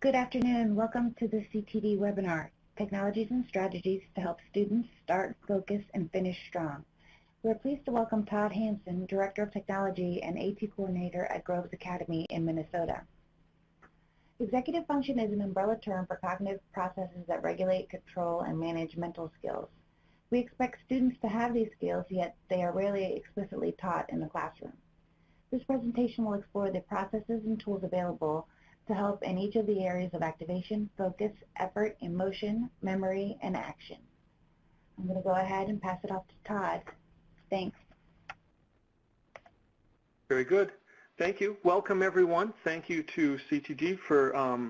Good afternoon. Welcome to the CTD webinar, Technologies and Strategies to Help Students Start, Focus, and Finish Strong. We're pleased to welcome Todd Hanson, Director of Technology and AT Coordinator at Groves Academy in Minnesota. Executive function is an umbrella term for cognitive processes that regulate, control, and manage mental skills. We expect students to have these skills, yet they are rarely explicitly taught in the classroom. This presentation will explore the processes and tools available to help in each of the areas of activation, focus, effort, emotion, memory, and action. I'm going to go ahead and pass it off to Todd. Thanks. Very good. Thank you. Welcome, everyone. Thank you to CTD for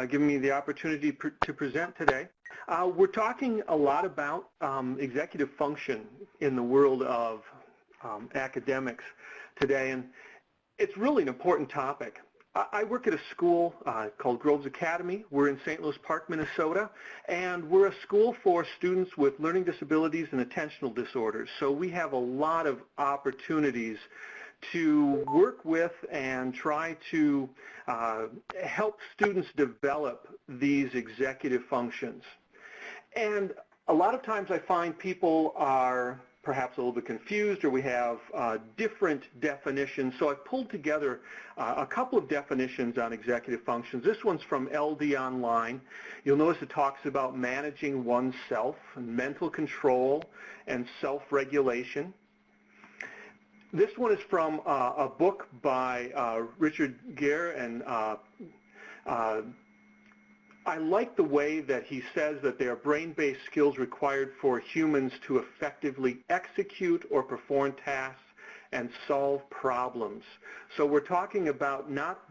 giving me the opportunity to present today. We're talking a lot about executive function in the world of academics today, and it's really an important topic. I work at a school called Groves Academy. We're in St. Louis Park, Minnesota, and we're a school for students with learning disabilities and attentional disorders. So we have a lot of opportunities to work with and try to help students develop these executive functions. And a lot of times I find people are perhaps a little bit confused, or we have different definitions. So I've pulled together a couple of definitions on executive functions. This one's from LD Online. You'll notice it talks about managing oneself, mental control, and self-regulation. This one is from a book by Richard Gere, and I like the way that he says that they are brain-based skills required for humans to effectively execute or perform tasks and solve problems. So we're talking about not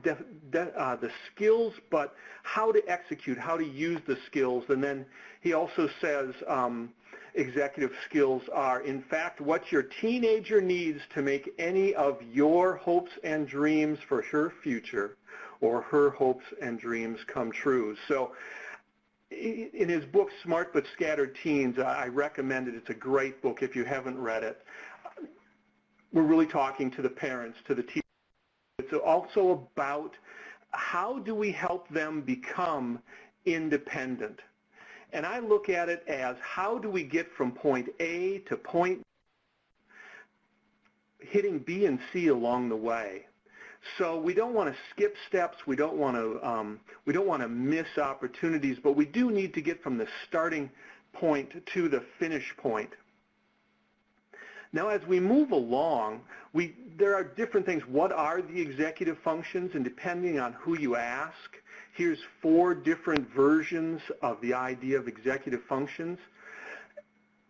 the skills, but how to execute, how to use the skills. And then he also says executive skills are, in fact, what your teenager needs to make any of your hopes and dreams for her future or her hopes and dreams come true. So in his book, Smart But Scattered Teens, I recommend it. It's a great book if you haven't read it. We're really talking to the parents, to the teachers. It's also about how do we help them become independent. And I look at it as how do we get from point A to point hitting B and C along the way. So we don't want to skip steps. We don't want to miss opportunities, but we do need to get from the starting point to the finish point. Now, as we move along, there are different things. What are the executive functions? And depending on who you ask, here's 4 different versions of the idea of executive functions.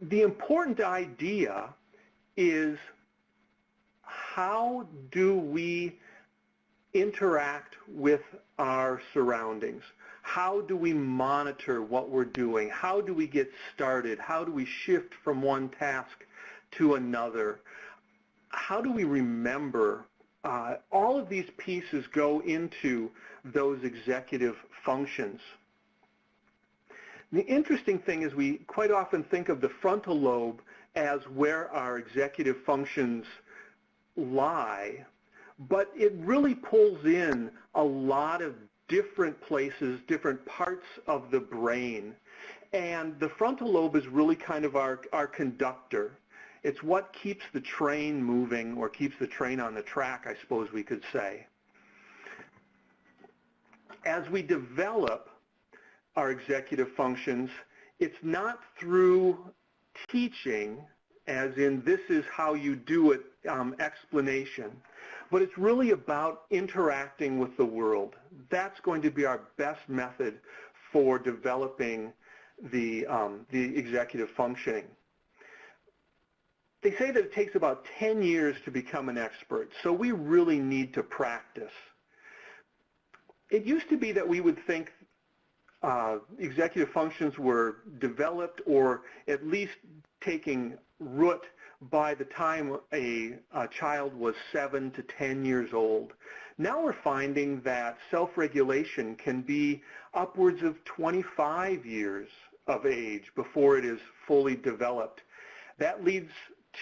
The important idea is how do we interact with our surroundings? How do we monitor what we're doing? How do we get started? How do we shift from one task to another? How do we remember? All of these pieces go into those executive functions. The interesting thing is we quite often think of the frontal lobe as where our executive functions lie, but it really pulls in a lot of different places, different parts of the brain. And the frontal lobe is really kind of our conductor. It's what keeps the train moving, or keeps the train on the track, I suppose we could say. As we develop our executive functions, it's not through teaching, as in this is how you do it, explanation, but it's really about interacting with the world. That's going to be our best method for developing the executive functioning. They say that it takes about 10 years to become an expert, so we really need to practice. It used to be that we would think executive functions were developed or at least taking root by the time a child was 7 to 10 years old. Now we're finding that self-regulation can be upwards of 25 years of age before it is fully developed. That leads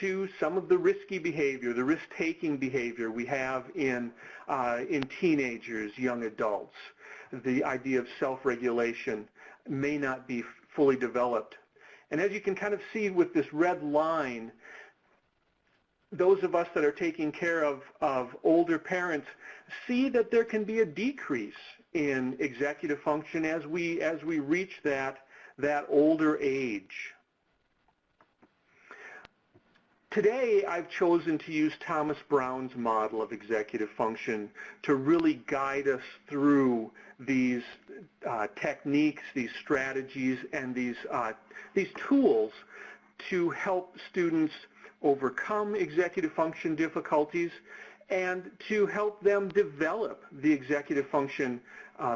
to some of the risky behavior, the risk-taking behavior we have in teenagers, young adults. The idea of self-regulation may not be fully developed. And as you can kind of see with this red line, those of us that are taking care of older parents see that there can be a decrease in executive function as we reach that older age. Today, I've chosen to use Thomas Brown's model of executive function to really guide us through these techniques, these strategies, and these tools to help students overcome executive function difficulties and to help them develop the executive function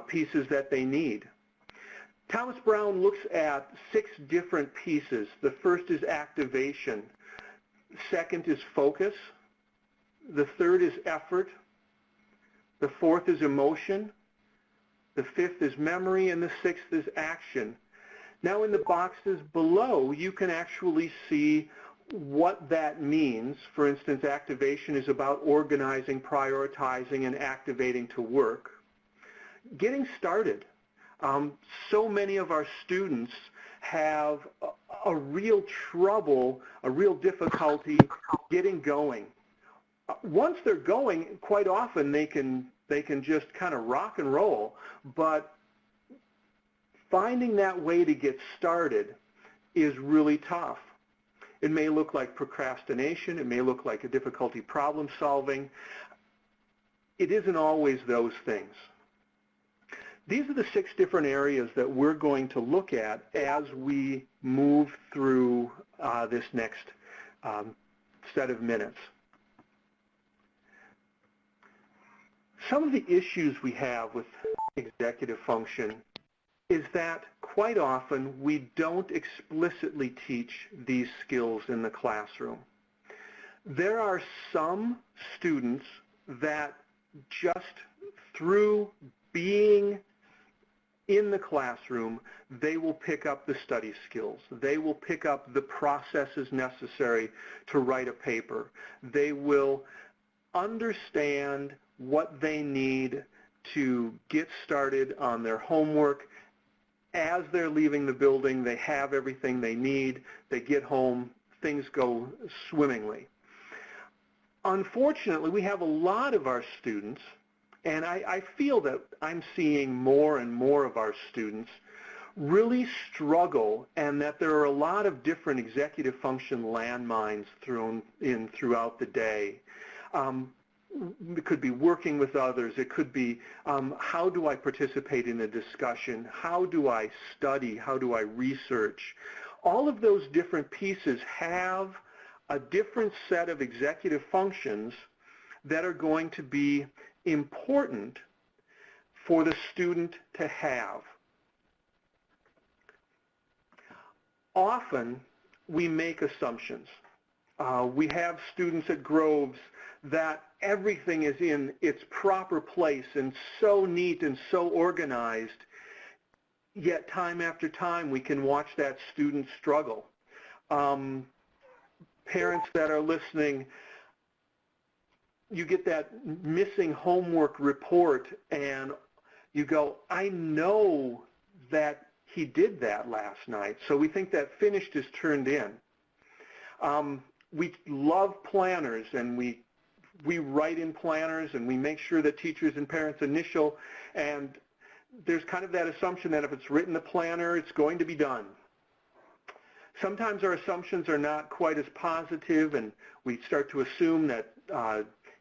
pieces that they need. Thomas Brown looks at 6 different pieces. The first is activation. Second is focus. The third is effort. The fourth is emotion. The fifth is memory, and the sixth is action. Now in the boxes below, you can actually see what that means. For instance, activation is about organizing, prioritizing, and activating to work. Getting started. So many of our students have a real trouble, a real difficulty getting going. Once they're going, quite often they can just kind of rock and roll, but finding that way to get started is really tough. It may look like procrastination, it may look like a difficulty problem solving. It isn't always those things. These are the 6 different areas that we're going to look at as we move through this next set of minutes. Some of the issues we have with executive function is that quite often we don't explicitly teach these skills in the classroom. There are some students that just through being in the classroom, they will pick up the study skills. They will pick up the processes necessary to write a paper. They will understand what they need to get started on their homework. As they're leaving the building, they have everything they need. They get home, things go swimmingly. Unfortunately, we have a lot of our students, and I feel that I'm seeing more and more of our students really struggle, and that there are a lot of different executive function landmines thrown in throughout the day. It could be working with others. It could be how do I participate in a discussion? How do I study? How do I research? All of those different pieces have a different set of executive functions that are going to be important for the student to have. Often we make assumptions. We have students at Groves that everything is in its proper place and so neat and so organized, yet time after time we can watch that student struggle. Parents that are listening, you get that missing homework report and you go, I know that he did that last night, so we think that finished is turned in. We love planners, and we write in planners, and we make sure that teachers and parents initial, and there's kind of that assumption that if it's written in the planner, it's going to be done. Sometimes our assumptions are not quite as positive, and we start to assume that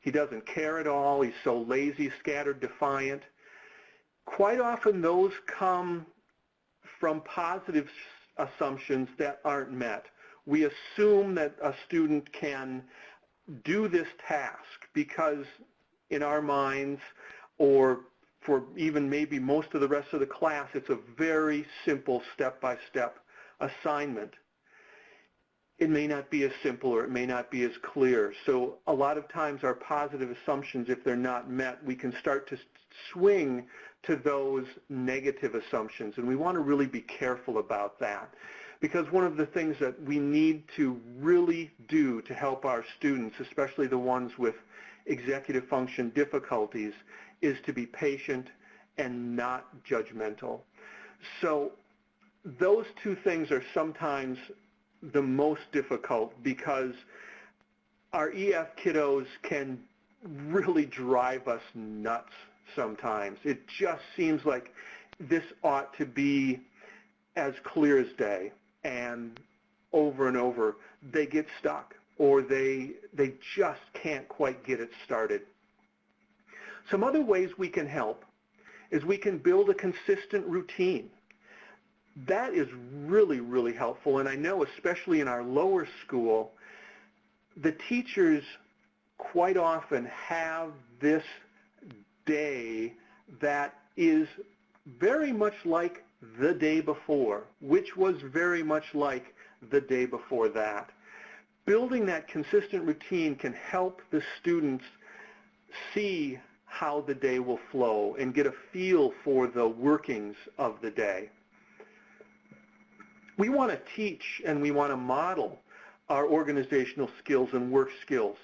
he doesn't care at all, he's so lazy, scattered, defiant. Quite often those come from positive assumptions that aren't met. We assume that a student can do this task because in our minds, or for even maybe most of the rest of the class, it's a very simple step-by-step assignment. it may not be as simple or it may not be as clear. So a lot of times our positive assumptions, if they're not met, we can start to swing to those negative assumptions. And we want to really be careful about that. Because one of the things that we need to really do to help our students, especially the ones with executive function difficulties, is to be patient and not judgmental. So those two things are sometimes the most difficult because our EF kiddos can really drive us nuts sometimes. It just seems like this ought to be as clear as day, and over they get stuck or they just can't quite get it started. Some other ways we can help is we can build a consistent routine. That is really, really helpful, and I know especially in our lower school, the teachers quite often have this day that is very much like the day before, which was very much like the day before that. Building that consistent routine can help the students see how the day will flow and get a feel for the workings of the day. We want to teach and we want to model our organizational skills and work skills.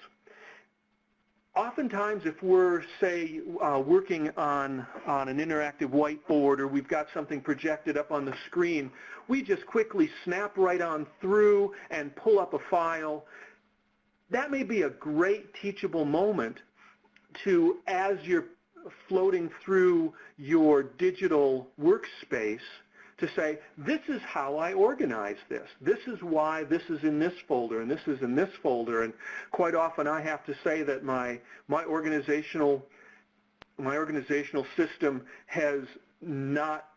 Oftentimes, if we're, say, working on an interactive whiteboard or we've got something projected up on the screen, we just quickly snap right on through and pull up a file. That may be a great teachable moment to, as you're floating through your digital workspace, to say, this is how I organize this. This is why this is in this folder and this is in this folder. And quite often I have to say that my organizational system has not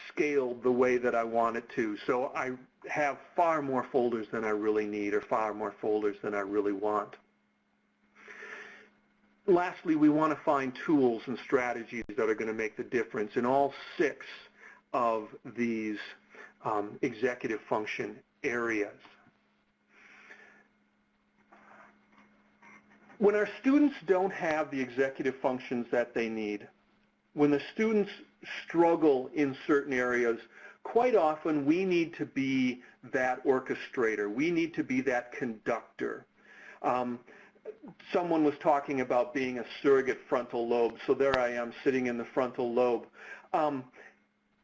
scaled the way that I want it to. So I have far more folders than I really need or far more folders than I really want. Lastly, we want to find tools and strategies that are going to make the difference in all 6 of these executive function areas. When our students don't have the executive functions that they need, when the students struggle in certain areas, quite often we need to be that orchestrator. We need to be that conductor. Someone was talking about being a surrogate frontal lobe, so there I am sitting in the frontal lobe.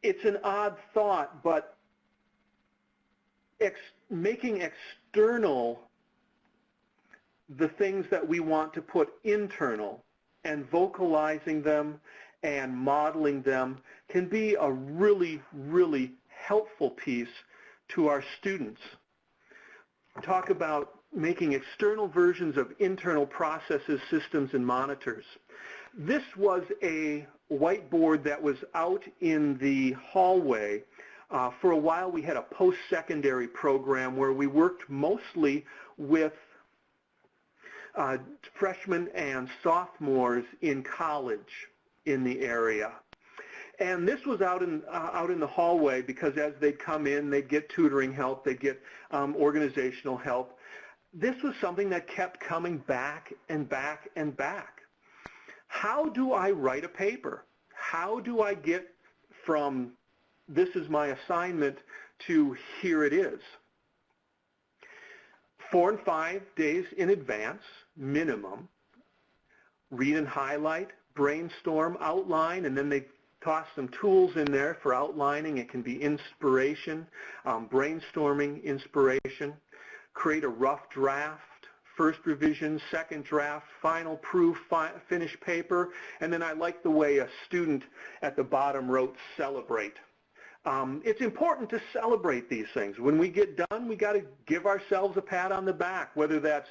It's an odd thought, but making external the things that we want to put internal and vocalizing them and modeling them can be a really, really helpful piece to our students. Talk about making external versions of internal processes, systems, and monitors. This was a whiteboard that was out in the hallway. For a while we had a post-secondary program where we worked mostly with freshmen and sophomores in college in the area. And this was out in the hallway because as they'd come in, they'd get tutoring help, they'd get organizational help. This was something that kept coming back and back and back. How do I write a paper? How do I get from this is my assignment to here it is? 4 and 5 days in advance, minimum. Read and highlight, brainstorm, outline, and then they toss some tools in there for outlining. It can be inspiration, brainstorming, inspiration. Create a rough draft, first revision, second draft, final proof, finished paper, and then I like the way a student at the bottom wrote celebrate. It's important to celebrate these things. When we get done, we got to give ourselves a pat on the back, whether that's,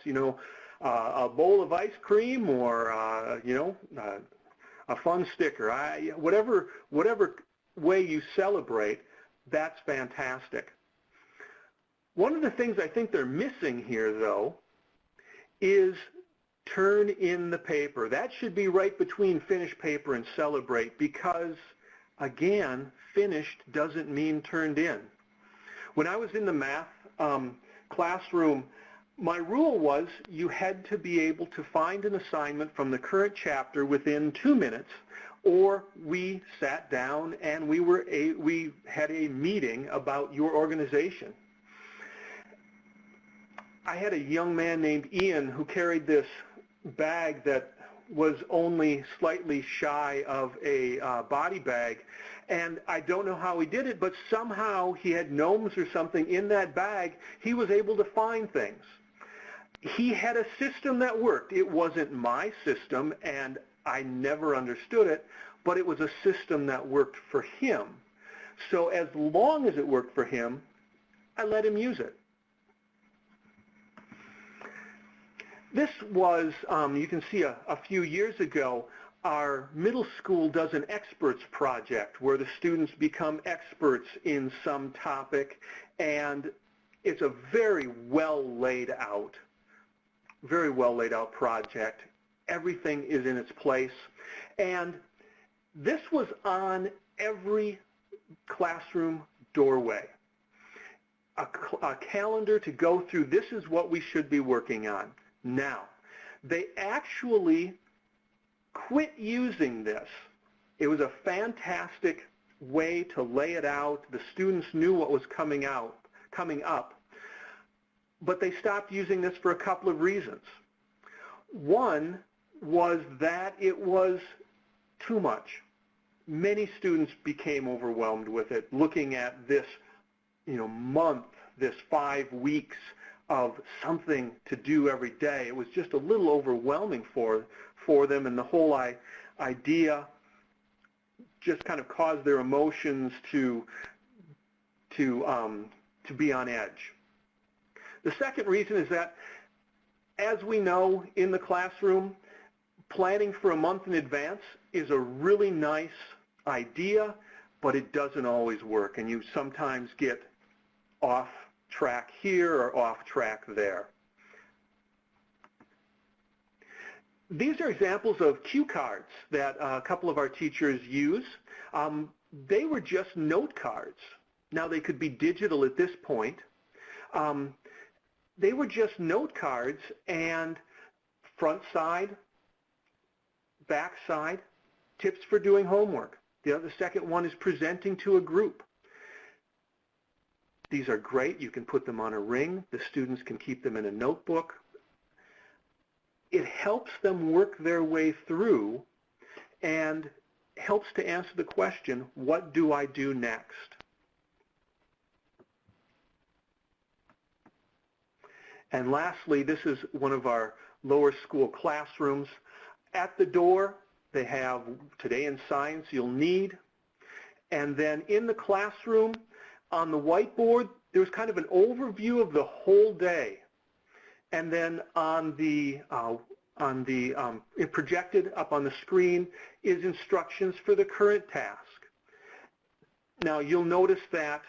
a bowl of ice cream or, a fun sticker. Whatever way you celebrate, that's fantastic. One of the things I think they're missing here, though, is turn in the paper. That should be right between finish paper and celebrate because, again, finished doesn't mean turned in. When I was in the math classroom, my rule was you had to be able to find an assignment from the current chapter within 2 minutes, or we sat down and we had a meeting about your organization. I had a young man named Ian who carried this bag that was only slightly shy of a body bag, and I don't know how he did it, but somehow he had gnomes or something in that bag. He was able to find things. He had a system that worked. It wasn't my system, and I never understood it, but it was a system that worked for him. So as long as it worked for him, I let him use it. This was, you can see a few years ago, our middle school does an experts project where the students become experts in some topic, and it's a very well laid out project. Everything is in its place, and this was on every classroom doorway. A calendar to go through, this is what we should be working on. Now, they actually quit using this. It was a fantastic way to lay it out. The students knew what was coming up, but they stopped using this for a couple of reasons. One was that it was too much. Many students became overwhelmed with it, looking at this, month, this 5 weeks of something to do every day. It was just a little overwhelming for them, and the whole idea just kind of caused their emotions to be on edge. The second reason is that, as we know in the classroom, planning for a month in advance is a really nice idea, but it doesn't always work, and you sometimes get off track here or off track there. These are examples of cue cards that a couple of our teachers use. They were just note cards. Now they could be digital at this point. They were just note cards, and front side, back side, tips for doing homework. The second one is presenting to a group. These are great. You can put them on a ring. The students can keep them in a notebook. It helps them work their way through and helps to answer the question, what do I do next? And lastly, this is one of our lower school classrooms. At the door, they have Today in Science You'll Need. And then in the classroom, on the whiteboard, there's kind of an overview of the whole day. And then projected up on the screen is instructions for the current task. Now you'll notice that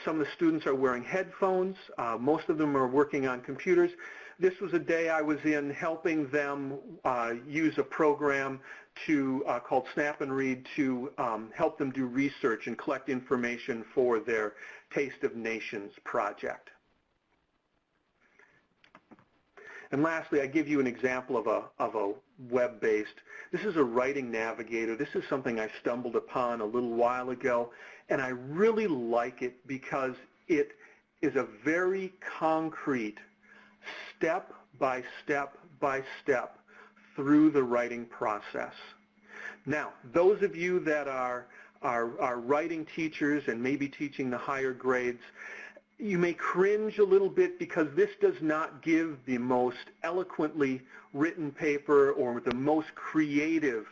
some of the students are wearing headphones. Most of them are working on computers. This was a day I was in helping them use a program called Snap and Read to help them do research and collect information for their Taste of Nations project. And lastly, I give you an example of a web-based. This is a writing navigator. This is something I stumbled upon a little while ago, and I really like it because it is a very concrete step by step by step through the writing process. Now, those of you that are writing teachers and maybe teaching the higher grades, you may cringe a little bit because this does not give the most eloquently written paper or the most creative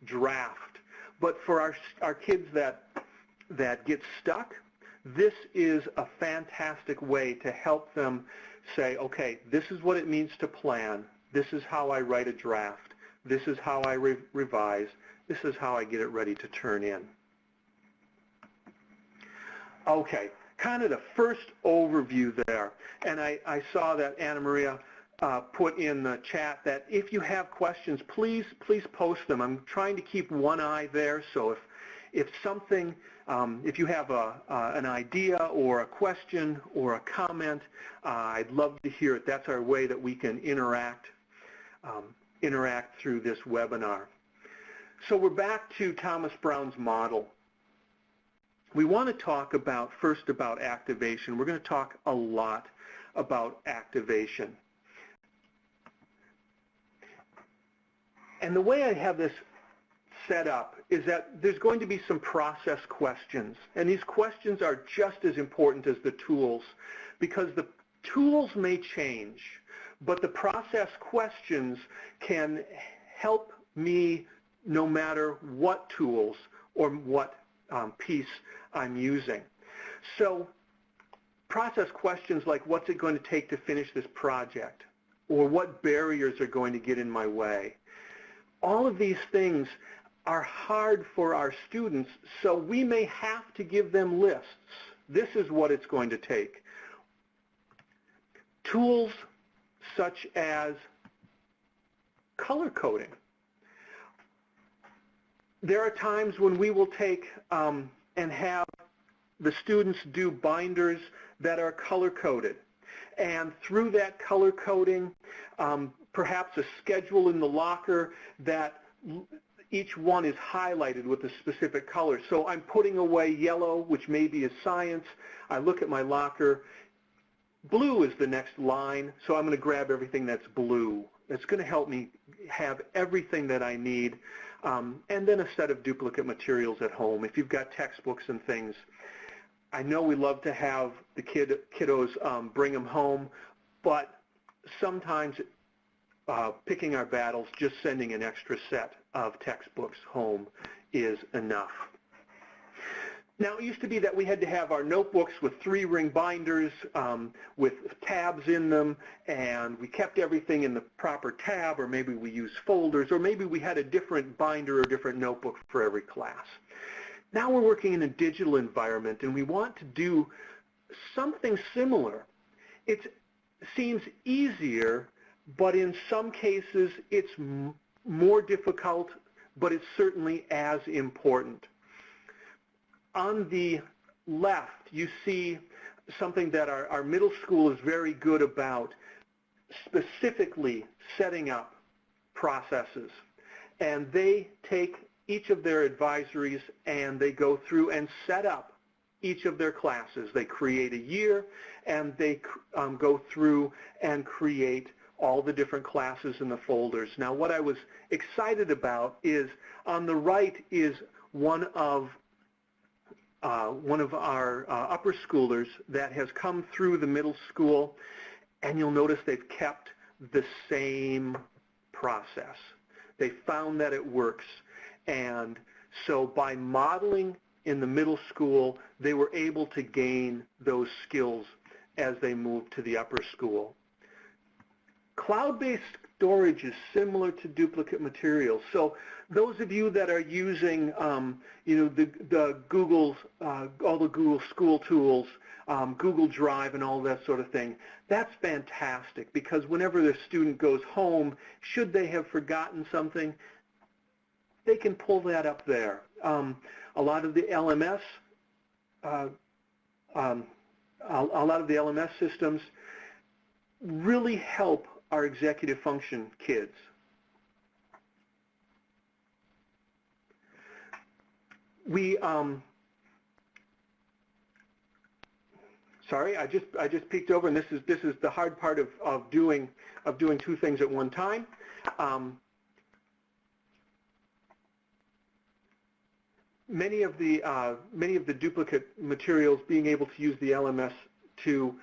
draft. But for our kids that get stuck, this is a fantastic way to help them say, okay, this is what it means to plan. This is how I write a draft. This is how I revise. This is how I get it ready to turn in. Okay, kind of the first overview there. And I saw that Anna Maria put in the chat that if you have questions, please post them. I'm trying to keep one eye there, so if something, if you have an idea or a question or a comment, I'd love to hear it. That's our way that we can interact through this webinar. So we're back to Thomas Brown's model. We want to talk first about activation. We're going to talk a lot about activation. And the way I have this set up is that there's going to be some process questions. And these questions are just as important as the tools, because the tools may change, but the process questions can help me no matter what tools or what piece I'm using. So process questions like, what's it going to take to finish this project? Or what barriers are going to get in my way? All of these things are hard for our students, so we may have to give them lists. This is what it's going to take. Tools such as color coding. There are times when we will take and have the students do binders that are color-coded. And through that color coding, perhaps a schedule in the locker that each one is highlighted with a specific color. So I'm putting away yellow, which maybe is science. I look at my locker. Blue is the next line, so I'm going to grab everything that's blue. It's going to help me have everything that I need. And then a set of duplicate materials at home. If you've got textbooks and things, I know we love to have the kiddos bring them home, but sometimes picking our battles, just sending an extra set of textbooks home is enough. Now, it used to be that we had to have our notebooks with 3-ring binders with tabs in them, and we kept everything in the proper tab, or maybe we used folders, or maybe we had a different binder or different notebook for every class. Now we're working in a digital environment, and we want to do something similar. It seems easier, but in some cases it's more difficult, but it's certainly as important. On the left, you see something that our middle school is very good about, specifically setting up processes. And they take each of their advisories and they go through and set up each of their classes. They create a year and they go through and create all the different classes in the folders. Now, what I was excited about is on the right is one of our upper schoolers that has come through the middle school, and you'll notice they've kept the same process. They found that it works, and so by modeling in the middle school, they were able to gain those skills as they moved to the upper school. Cloud-based storage is similar to duplicate materials. So those of you that are using, the Google's, all the Google school tools, Google Drive and all that sort of thing, that's fantastic, because whenever the student goes home, should they have forgotten something, they can pull that up there. A lot of the LMS, systems really help our executive function kids. We, sorry, I just peeked over, and this is the hard part of doing two things at one time. Many of the duplicate materials, being able to use the LMS to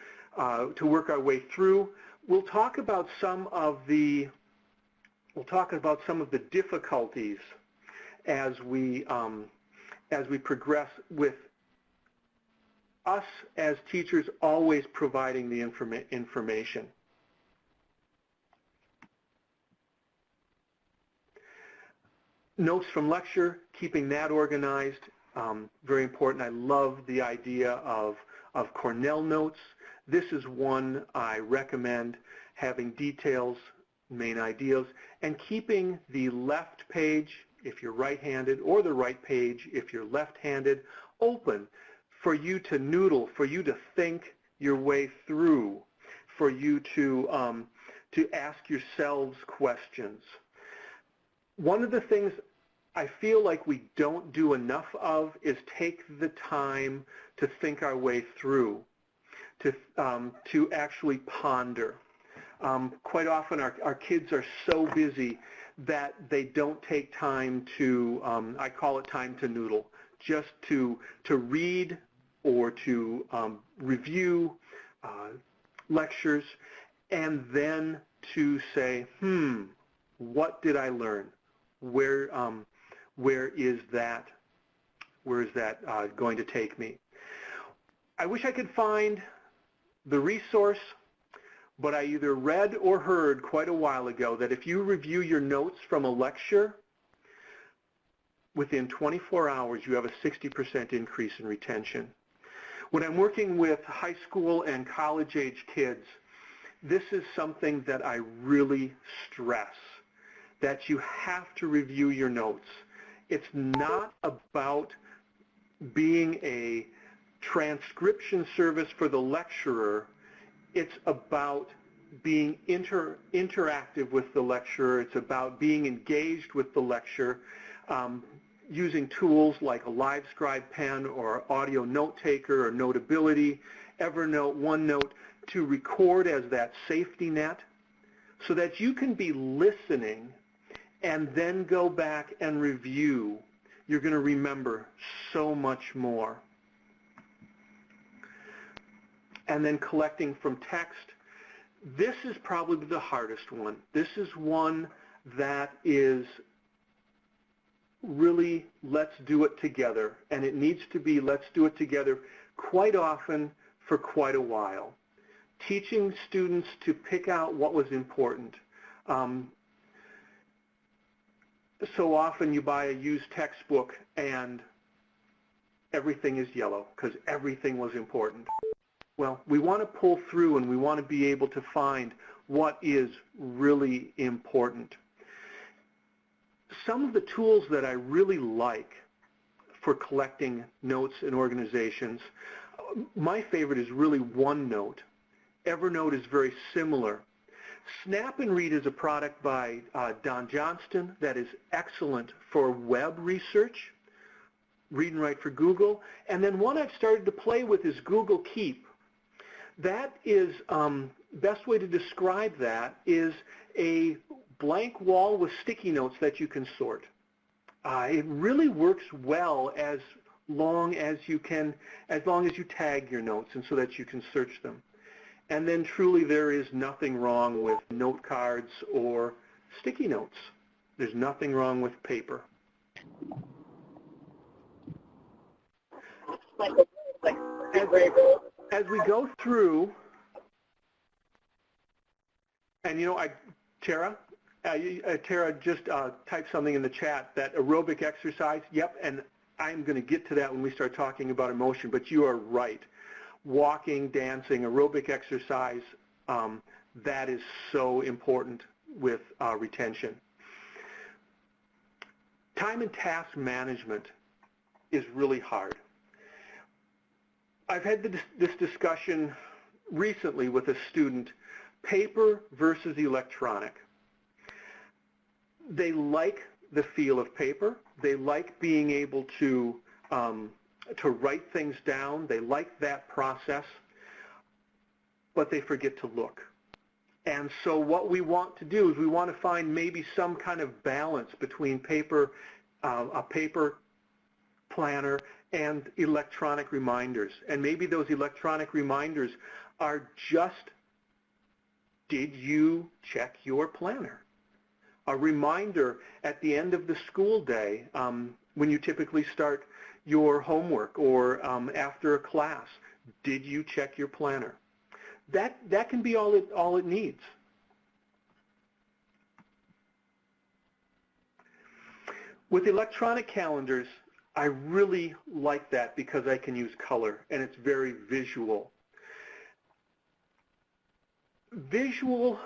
work our way through. We'll talk about some of the difficulties as we progress, with us as teachers always providing the information. Notes from lecture, keeping that organized, very important. I love the idea of Cornell notes. This is one I recommend, having details, main ideas, and keeping the left page if you're right-handed, or the right page if you're left-handed, open for you to noodle, for you to think your way through, for you to ask yourselves questions. One of the things I feel like we don't do enough of is take the time to think our way through, to actually ponder. Quite often our kids are so busy that they don't take time to, I call it time to noodle, just to read or to review lectures, and then to say, what did I learn? Where is that going to take me? I wish I could find the resource, but I either read or heard quite a while ago that if you review your notes from a lecture, within 24 hours you have a 60% increase in retention. When I'm working with high school and college-age kids, this is something that I really stress, that you have to review your notes. It's not about being a transcription service for the lecturer. It's about being interactive with the lecturer. It's about being engaged with the lecture, using tools like a LiveScribe pen or audio note taker or Notability, Evernote, OneNote, to record as that safety net so that you can be listening and then go back and review. You're going to remember so much more. And then collecting from text. This is probably the hardest one. This is one that is really, let's do it together. And it needs to be, let's do it together quite often for quite a while. Teaching students to pick out what was important. So often you buy a used textbook and everything is yellow because everything was important. Well, we want to pull through and we want to be able to find what is really important. Some of the tools that I really like for collecting notes and organizations, my favorite is really OneNote. Evernote is very similar. Snap and Read is a product by Don Johnston that is excellent for web research, read and write for Google. And then one I've started to play with is Google Keep. That is, best way to describe that is a blank wall with sticky notes that you can sort. It really works well as long as you tag your notes and so that you can search them. And then truly there is nothing wrong with note cards or sticky notes. There's nothing wrong with paper. As we go through, and Tara just typed something in the chat, that aerobic exercise, yep, and I'm going to get to that when we start talking about emotion, but you are right. Walking, dancing, aerobic exercise, that is so important with retention. Time and task management is really hard. I've had this discussion recently with a student, paper versus electronic. They like the feel of paper. They like being able to write things down. They like that process, but they forget to look. And so what we want to do is we want to find maybe some kind of balance between paper, a paper planner and electronic reminders. And maybe those electronic reminders are just, did you check your planner? A reminder at the end of the school day when you typically start your homework or after a class, did you check your planner? That can be all it needs. With electronic calendars, I really like that because I can use color and it's very visual. Visual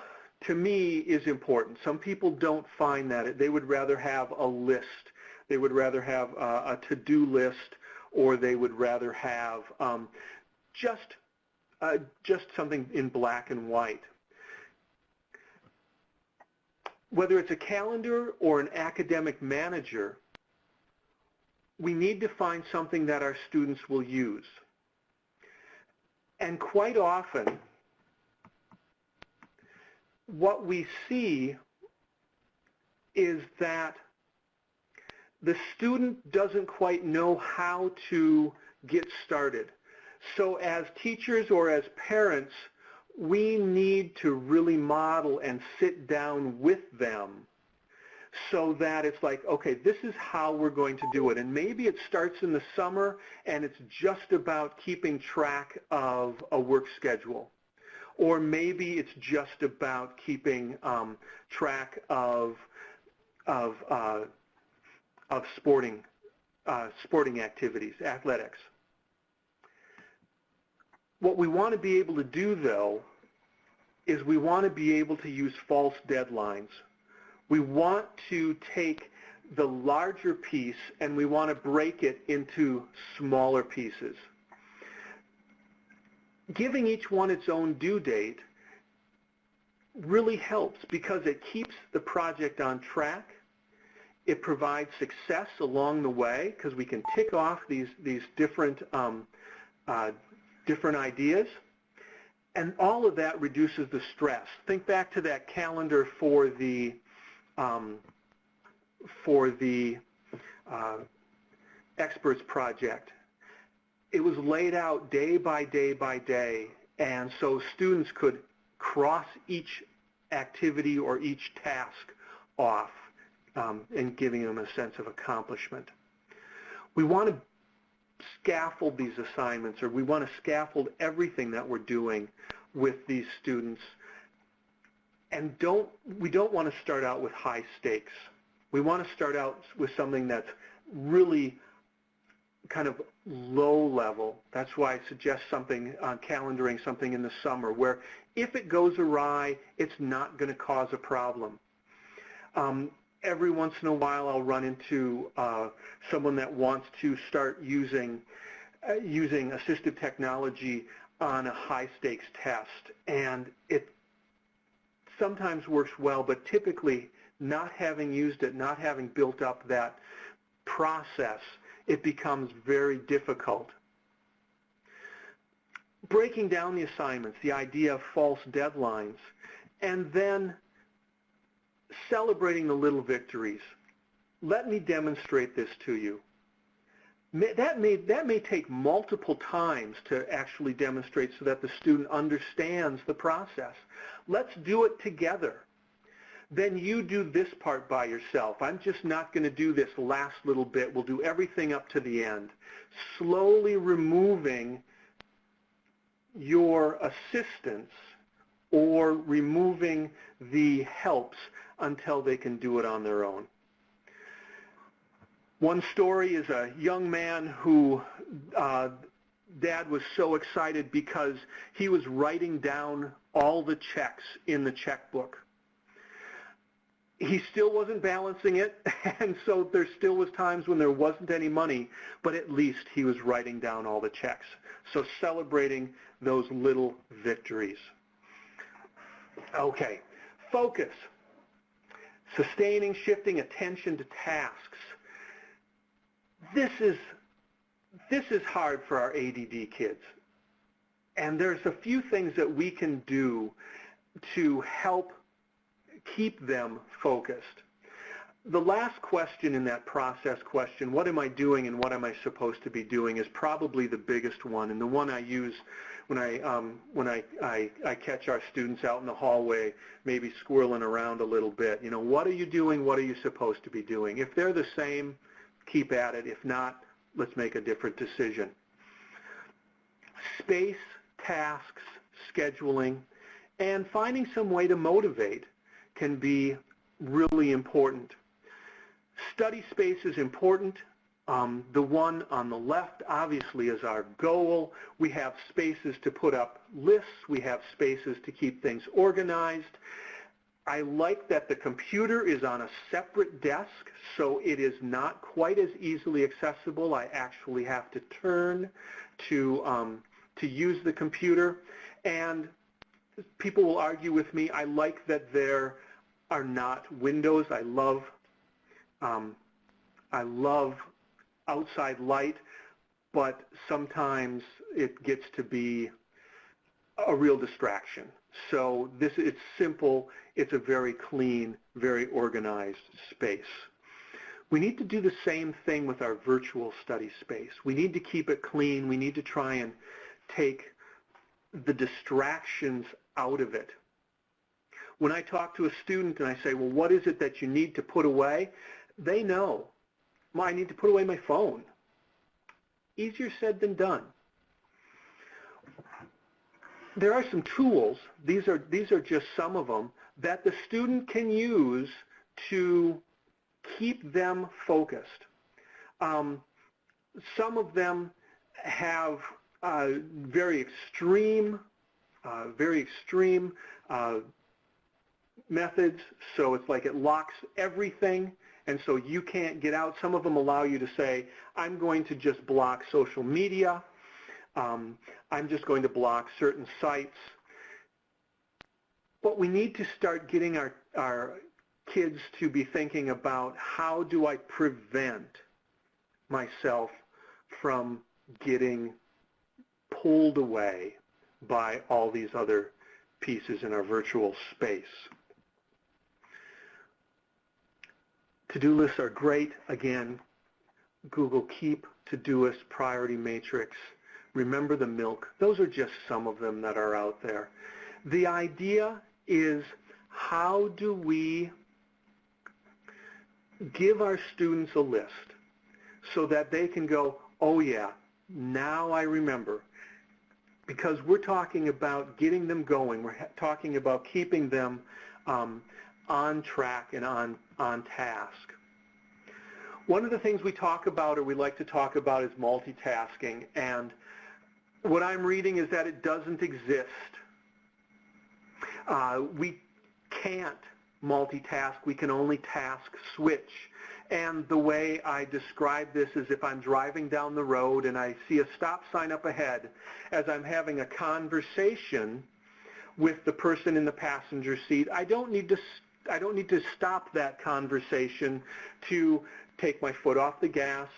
to me, is important. Some people don't find that. They would rather have a list. They would rather have a to-do list, or they would rather have just something in black and white. Whether it's a calendar or an academic manager, we need to find something that our students will use. And quite often, what we see is that the student doesn't quite know how to get started. So as teachers or as parents, we need to really model and sit down with them so that it's like, okay, this is how we're going to do it. And maybe it starts in the summer and it's just about keeping track of a work schedule. Or maybe it's just about keeping track of sporting activities, athletics. What we want to be able to do, though, is we want to be able to use false deadlines. We want to take the larger piece and we want to break it into smaller pieces. Giving each one its own due date really helps because it keeps the project on track. It provides success along the way because we can tick off these different ideas, and all of that reduces the stress. Think back to that calendar for the experts project. It was laid out day by day by day, and so students could cross each activity or each task off, and giving them a sense of accomplishment. We want to scaffold these assignments, or we want to scaffold everything that we're doing with these students. And we don't want to start out with high stakes. We want to start out with something that's really kind of low level. That's why I suggest something, calendaring something in the summer, where if it goes awry, it's not going to cause a problem. Every once in a while, I'll run into someone that wants to start using assistive technology on a high-stakes test, and it sometimes works well, but typically, not having used it, not having built up that process, it becomes very difficult. Breaking down the assignments, the idea of false deadlines, and then celebrating the little victories. Let me demonstrate this to you. That may take multiple times to actually demonstrate so that the student understands the process. Let's do it together. Then you do this part by yourself. I'm just not going to do this last little bit. We'll do everything up to the end. Slowly removing your assistance or removing the helps until they can do it on their own. One story is a young man who Dad was so excited because he was writing down all the checks in the checkbook. He still wasn't balancing it, and so there still was times when there wasn't any money, but at least he was writing down all the checks. So celebrating those little victories. Okay, focus. Sustaining, shifting attention to tasks. This is hard for our ADD kids. And there's a few things that we can do to help keep them focused. The last question in that process question, what am I doing and what am I supposed to be doing, is probably the biggest one, and the one I use when I catch our students out in the hallway, maybe squirreling around a little bit. You know, what are you doing? What are you supposed to be doing? If they're the same, keep at it. If not, let's make a different decision. Space, tasks, scheduling, and finding some way to motivate can be really important. Study space is important. The one on the left obviously is our goal. We have spaces to put up lists. We have spaces to keep things organized. I like that the computer is on a separate desk, so it is not quite as easily accessible. I actually have to turn to use the computer. And people will argue with me. I like that there are not windows. I love outside light, but sometimes it gets to be a real distraction. So it's simple. It's a very clean, very organized space. We need to do the same thing with our virtual study space. We need to keep it clean. We need to try and take the distractions out of it. When I talk to a student and I say, well, what is it that you need to put away? They know. Well, I need to put away my phone. Easier said than done. There are some tools, these are just some of them, that the student can use to keep them focused. Some of them have very extreme methods, so it's like it locks everything, and so you can't get out. Some of them allow you to say, I'm going to just block social media. I'm just going to block certain sites. But we need to start getting our kids to be thinking about, how do I prevent myself from getting pulled away by all these other pieces in our virtual space. To-do lists are great. Again, Google Keep, Todoist, Priority Matrix, Remember the Milk. Those are just some of them that are out there. The idea is, how do we give our students a list so that they can go, oh yeah, now I remember. Because we're talking about getting them going. We're talking about keeping them on track and on task. One of the things we talk about, or we like to talk about, is multitasking. And what I'm reading is that it doesn't exist. We can't multitask. We can only task switch. And the way I describe this is, if I'm driving down the road and I see a stop sign up ahead, as I'm having a conversation with the person in the passenger seat, I don't need to stop that conversation to take my foot off the gas,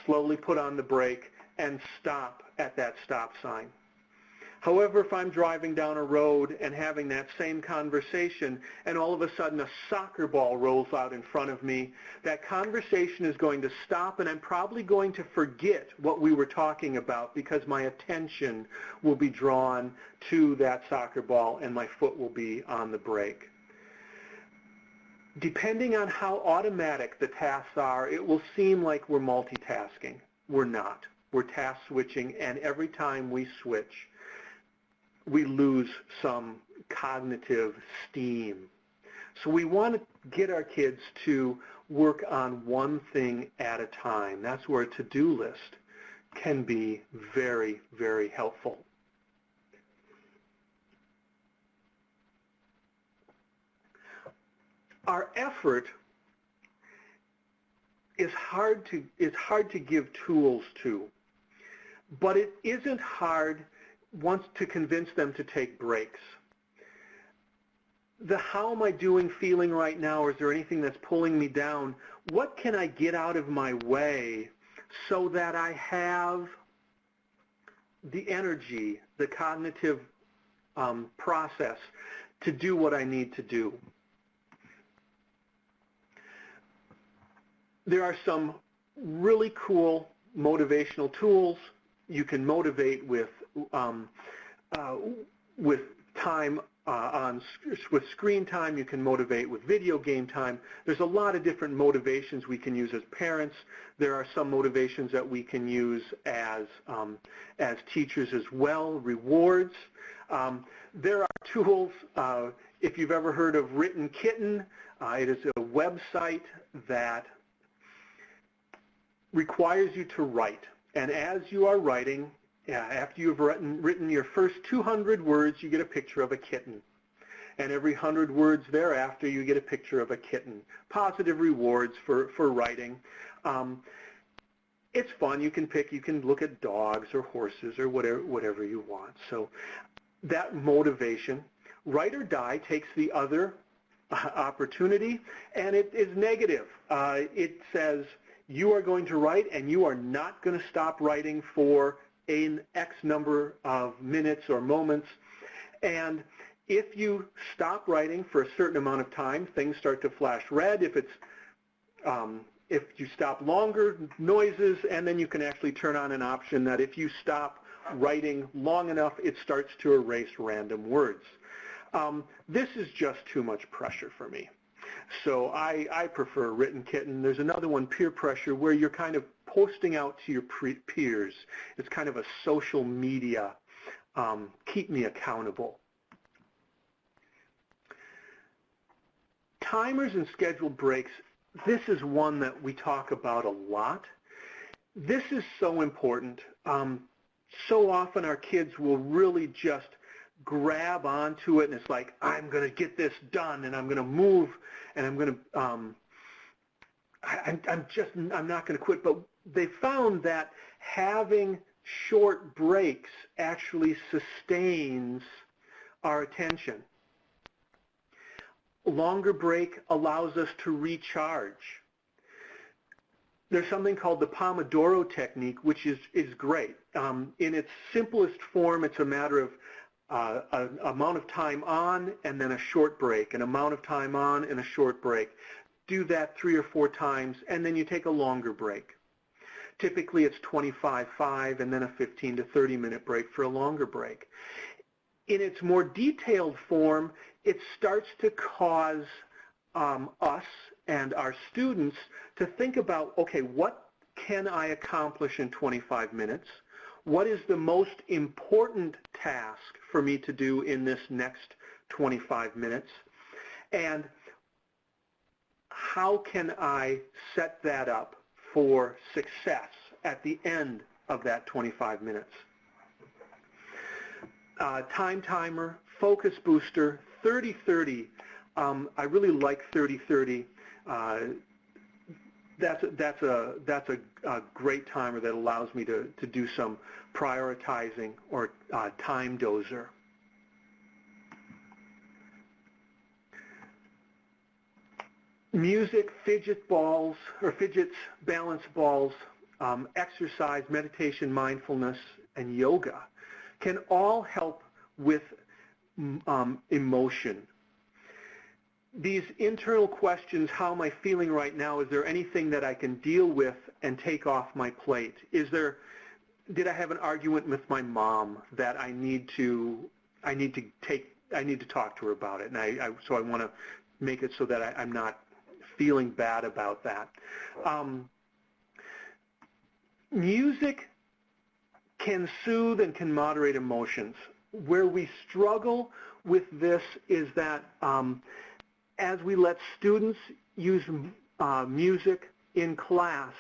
slowly put on the brake, and stop at that stop sign. However, if I'm driving down a road and having that same conversation, and all of a sudden a soccer ball rolls out in front of me, that conversation is going to stop, and I'm probably going to forget what we were talking about, because my attention will be drawn to that soccer ball and my foot will be on the brake. Depending on how automatic the tasks are, it will seem like we're multitasking. We're not. We're task switching, and every time we switch, we lose some cognitive steam. So we want to get our kids to work on one thing at a time. That's where a to-do list can be very, very helpful. Our effort is hard to give tools to, but it isn't hard once to convince them to take breaks. The how am I doing feeling right now, or is there anything that's pulling me down? What can I get out of my way so that I have the energy, the cognitive process to do what I need to do? There are some really cool motivational tools. You can motivate with time with screen time. You can motivate with video game time. There's a lot of different motivations we can use as parents. There are some motivations that we can use as teachers as well. Rewards. There are tools. If you've ever heard of Written Kitten, it is a website that requires you to write. And as you are writing, after you've written your first 200 words, you get a picture of a kitten. and every 100 words thereafter you get a picture of a kitten. Positive rewards for writing. It's fun. You can look at dogs or horses or whatever you want. So that motivation. Write or die takes the other opportunity, and it is negative. It says you are going to write and you are not going to stop writing for an X number of minutes or moments. And if you stop writing for a certain amount of time, things start to flash red. If you stop longer, noises, and then you can actually turn on an option that if you stop writing long enough, it starts to erase random words. This is just too much pressure for me. So I prefer written kitten. There's another one, peer pressure, where you're kind of posting out to your peers. It's kind of a social media, keep me accountable. Timers and scheduled breaks, this is one that we talk about a lot. This is so important. So often our kids will really just grab onto it, and it's like, I'm going to get this done, and I'm going to move, and I'm going to, I'm not going to quit. But they found that having short breaks actually sustains our attention. A longer break allows us to recharge. There's something called the Pomodoro technique, which is great. In its simplest form, it's a matter of an amount of time on and then a short break, an amount of time on and a short break. Do that 3 or 4 times, and then you take a longer break. Typically, it's 25-5 and then a 15 to 30-minute break for a longer break. In its more detailed form, it starts to cause us and our students to think about, okay, what can I accomplish in 25 minutes? What is the most important task for me to do in this next 25 minutes? And how can I set that up for success at the end of that 25 minutes? Time timer, focus booster, 30-30. I really like 30-30. That's a great timer that allows me to do some prioritizing or time dozer. Music, fidget balls, or fidgets, balance balls, exercise, meditation, mindfulness, and yoga can all help with emotion. These internal questions, how am I feeling right now? Is there anything that I can deal with and take off my plate? Did I have an argument with my mom that I need to talk to her about it, and so I want to make it so that I'm not feeling bad about that. Music can soothe and can moderate emotions. Where we struggle with this is that as we let students use music in class,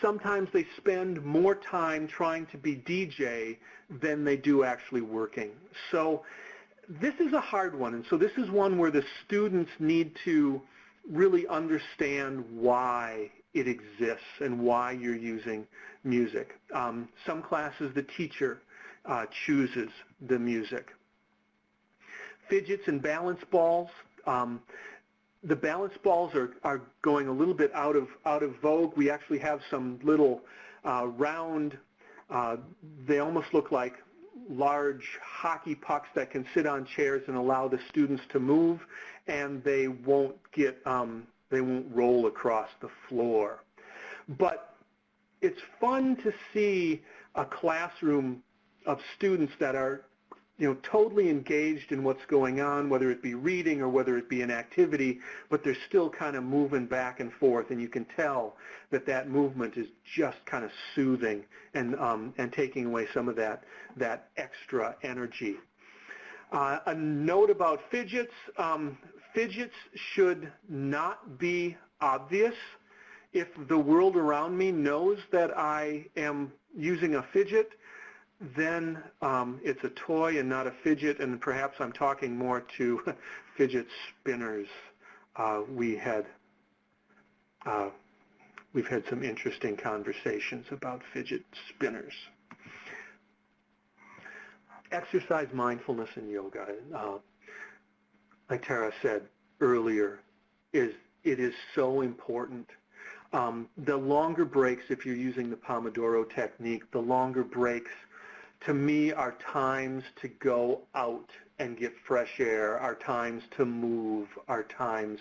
sometimes they spend more time trying to be DJ than they do actually working. So this is a hard one, and so this is one where the students need to really understand why it exists and why you're using music. Some classes, the teacher chooses the music. Fidgets and balance balls. The balance balls are going a little bit out of vogue. We actually have some little round, they almost look like large hockey pucks that can sit on chairs and allow the students to move, and they won't roll across the floor. But it's fun to see a classroom of students that are totally engaged in what's going on, whether it be reading or whether it be an activity, but they're still kind of moving back and forth, and you can tell that movement is just kind of soothing and taking away some of that extra energy. A note about fidgets. Fidgets should not be obvious. If the world around me knows that I am using a fidget, then it's a toy and not a fidget, and perhaps I'm talking more to fidget spinners. We've had some interesting conversations about fidget spinners. Exercise, mindfulness, and yoga, like Tara said earlier, it is so important. The longer breaks, if you're using the Pomodoro technique, the longer breaks to me are times to go out and get fresh air, are times to move, are times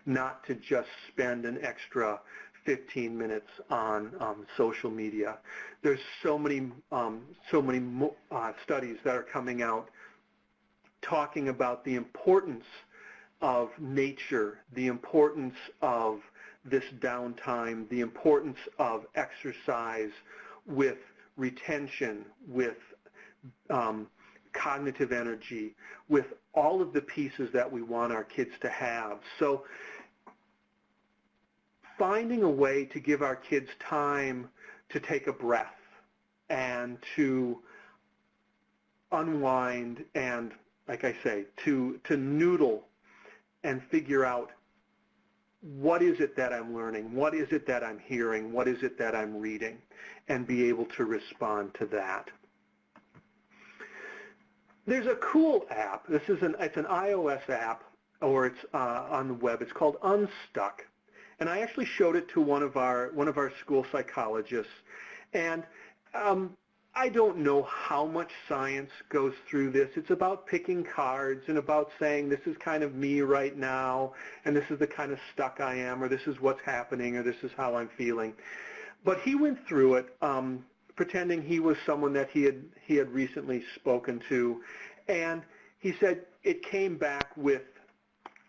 not to just spend an extra 15 minutes on social media. There's so many studies that are coming out talking about the importance of nature, the importance of this downtime, the importance of exercise with retention, with cognitive energy, with all of the pieces that we want our kids to have. So finding a way to give our kids time to take a breath and to unwind and, like I say, to noodle and figure out what is it that I'm learning, what is it that I'm hearing, what is it that I'm reading, and be able to respond to that. There's a cool app. It's an iOS app, or it's on the web. It's called Unstuck, and I actually showed it to one of our school psychologists. And I don't know how much science goes through this. It's about picking cards and about saying this is kind of me right now, and this is the kind of stuck I am, or this is what's happening, or this is how I'm feeling. But he went through it, pretending he was someone that he had recently spoken to, and he said it came back with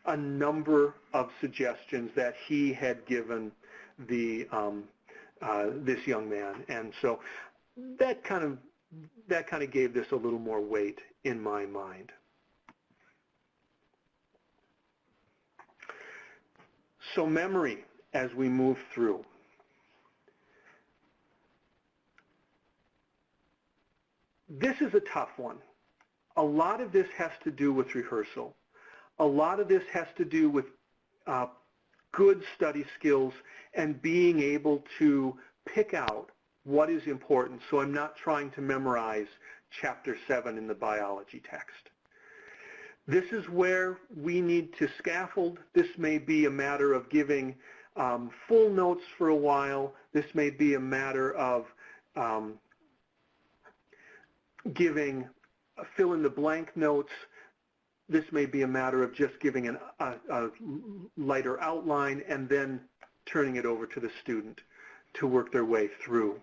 a number of suggestions that he had given the this young man, and so that kind of gave this a little more weight in my mind. So memory as we move through. This is a tough one. A lot of this has to do with rehearsal. A lot of this has to do with good study skills and being able to pick out what is important, so I'm not trying to memorize Chapter 7 in the biology text. This is where we need to scaffold. This may be a matter of giving full notes for a while. This may be a matter of giving fill-in-the-blank notes. This may be a matter of just giving a lighter outline and then turning it over to the student to work their way through.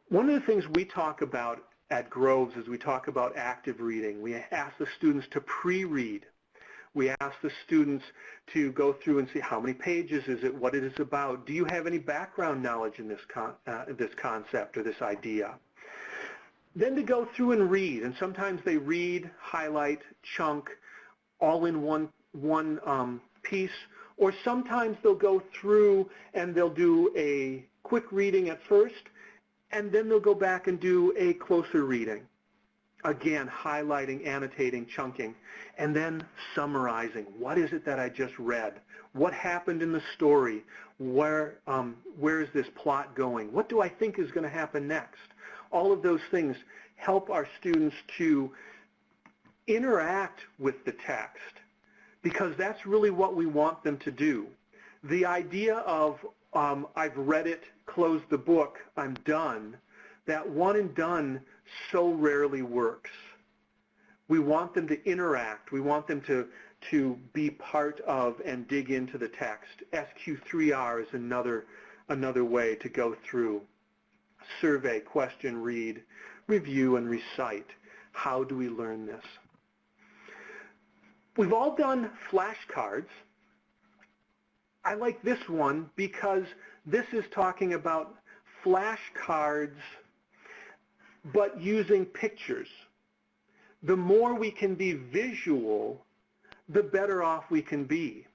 One of the things we talk about at Groves is we talk about active reading. We ask the students to pre-read. We ask the students to go through and see how many pages is it, what it is about. Do you have any background knowledge in this concept or this idea? Then to go through and read, and sometimes they read, highlight, chunk, all in one piece, or sometimes they'll go through and they'll do a quick reading at first, and then they'll go back and do a closer reading. Again, highlighting, annotating, chunking, and then summarizing. What is it that I just read? What happened in the story? Where is this plot going? What do I think is going to happen next? All of those things help our students to interact with the text, because that's really what we want them to do. The idea of I've read it, close the book, I'm done, that one and done so rarely works. We want them to interact. We want them to be part of and dig into the text. SQ3R is another way to go through. Survey, question, read, review, and recite. How do we learn this? We've all done flashcards. I like this one because this is talking about flashcards but using pictures. The more we can be visual, the better off we can be.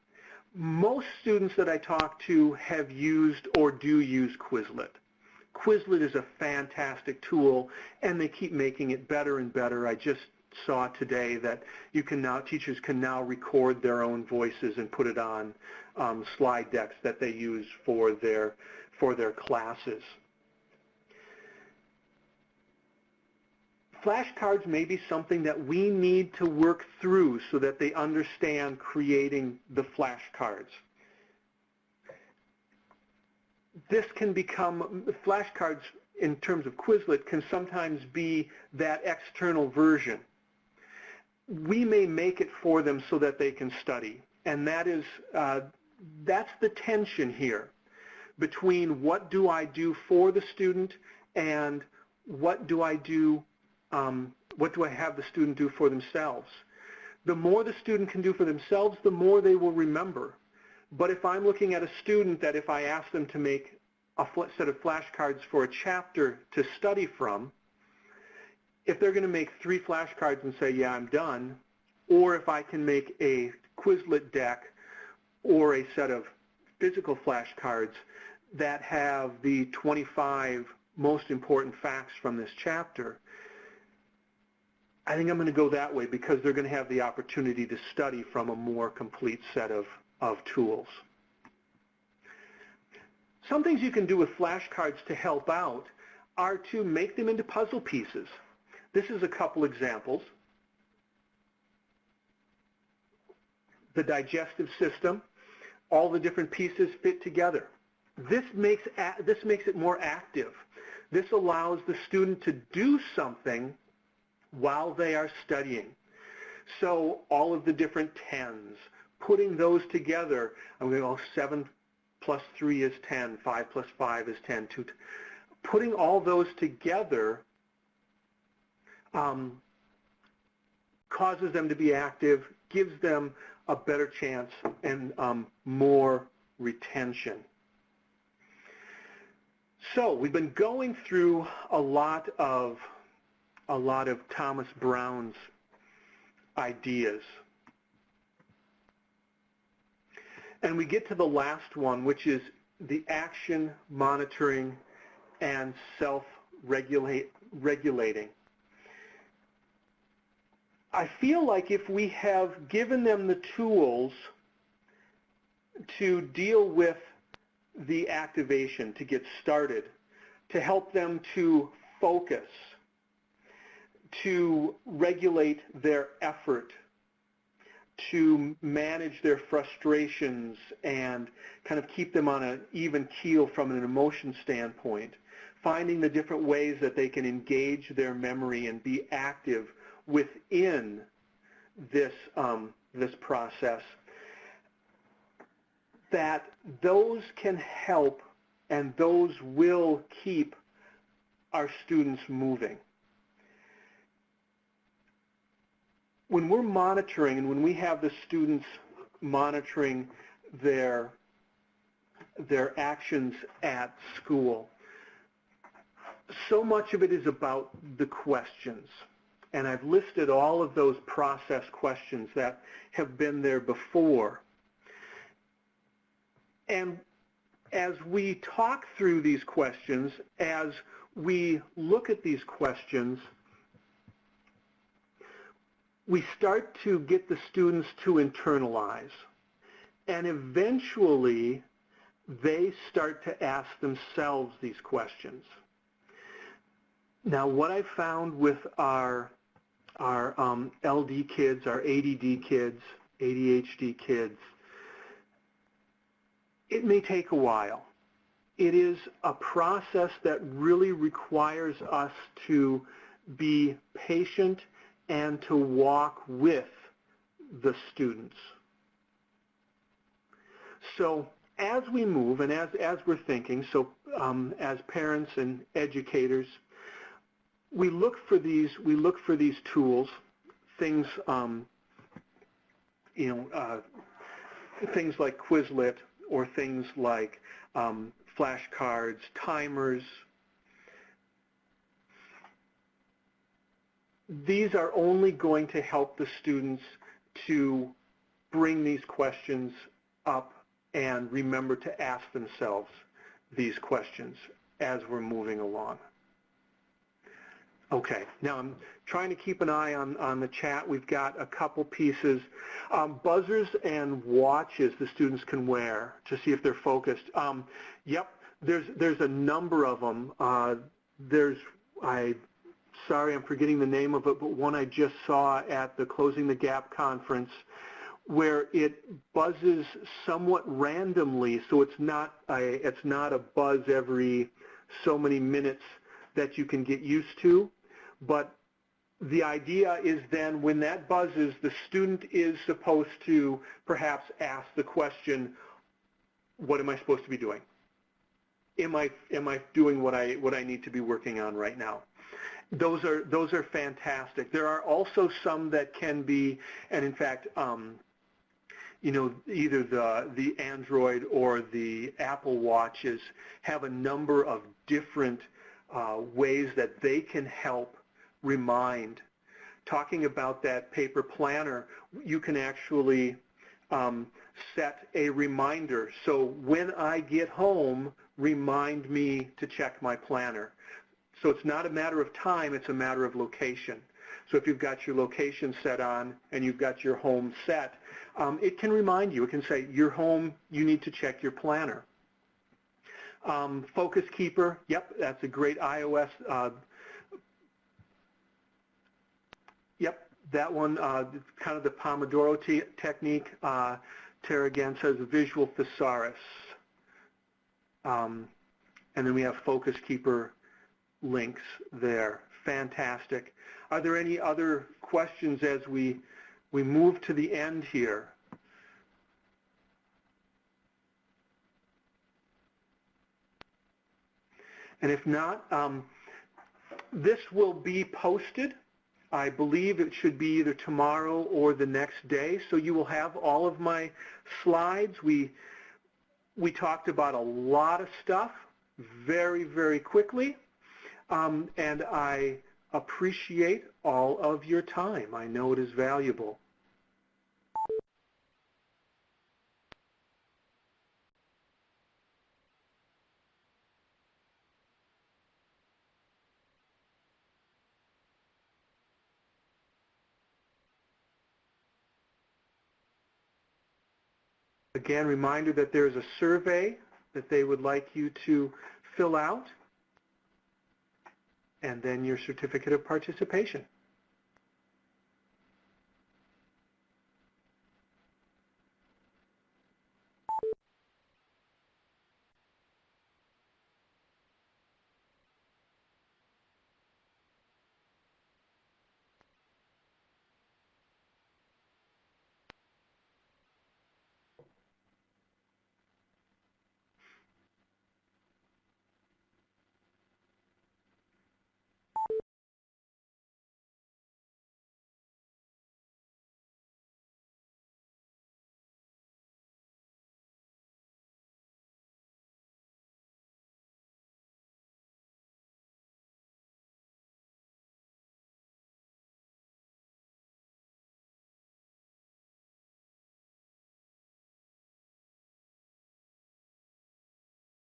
Most students that I talk to have used or do use Quizlet. Quizlet is a fantastic tool, and they keep making it better and better. I just saw today that teachers can now record their own voices and put it on slide decks that they use for their classes. Flashcards may be something that we need to work through so that they understand creating the flashcards. This can become, flashcards in terms of Quizlet can sometimes be that external version. We may make it for them so that they can study, and that's the tension here between what do I do for the student and what do I have the student do for themselves. The more the student can do for themselves, the more they will remember. But if I'm looking at a student that if I ask them to make a set of flashcards for a chapter to study from, if they're going to make 3 flashcards and say, yeah, I'm done, or if I can make a Quizlet deck or a set of physical flashcards that have the 25 most important facts from this chapter, I think I'm going to go that way because they're going to have the opportunity to study from a more complete set of tools. Some things you can do with flashcards to help out are to make them into puzzle pieces. This is a couple examples. The digestive system, all the different pieces fit together. This makes it more active. This allows the student to do something while they are studying. So all of the different 10s, putting those together, I'm going to go 7 plus 3 is 10, 5 plus 5 is 10. Putting all those together causes them to be active, gives them a better chance and more retention. So we've been going through a lot of Thomas Brown's ideas. And we get to the last one, which is the action, monitoring, and self-regulating. I feel like if we have given them the tools to deal with the activation, to get started, to help them to focus, to regulate their effort, to manage their frustrations and kind of keep them on an even keel from an emotion standpoint, finding the different ways that they can engage their memory and be active within this process, that those can help and those will keep our students moving. When we're monitoring and when we have the students monitoring their actions at school, so much of it is about the questions. And I've listed all of those process questions that have been there before. And as we talk through these questions, as we look at these questions, we start to get the students to internalize. And eventually, they start to ask themselves these questions. Now, what I found with our LD kids, our ADD kids, ADHD kids, it may take a while. It is a process that really requires us to be patient and to walk with the students. So as we move and as we're thinking, so as parents and educators, we look for these tools, things things like Quizlet or things like flashcards, timers. These are only going to help the students to bring these questions up and remember to ask themselves these questions as we're moving along. Okay, now I'm trying to keep an eye on the chat. We've got a couple pieces. Buzzers and watches the students can wear to see if they're focused. Yep, there's a number of them. Sorry, I'm forgetting the name of it, but one I just saw at the Closing the Gap conference where it buzzes somewhat randomly, so it's not a buzz every so many minutes that you can get used to. But the idea is then when that buzzes, the student is supposed to perhaps ask the question, what am I supposed to be doing? Am I doing what I need to be working on right now? Those are fantastic. There are also some that can be, and in fact, either the Android or the Apple Watches have a number of different ways that they can help remind. Talking about that paper planner, you can actually set a reminder. So when I get home, remind me to check my planner. So it's not a matter of time, it's a matter of location. So if you've got your location set on and you've got your home set, it can remind you. It can say, you're home, you need to check your planner. Focus Keeper, yep, that's a great iOS. Yep, that one, kind of the Pomodoro technique. Tara again says visual thesaurus. And then we have Focus Keeper links there. Fantastic. Are there any other questions as we move to the end here? And if not, this will be posted. I believe it should be either tomorrow or the next day. So you will have all of my slides. We talked about a lot of stuff very, very quickly. And I appreciate all of your time. I know it is valuable. Again, reminder that there's a survey that they would like you to fill out, and then your certificate of participation.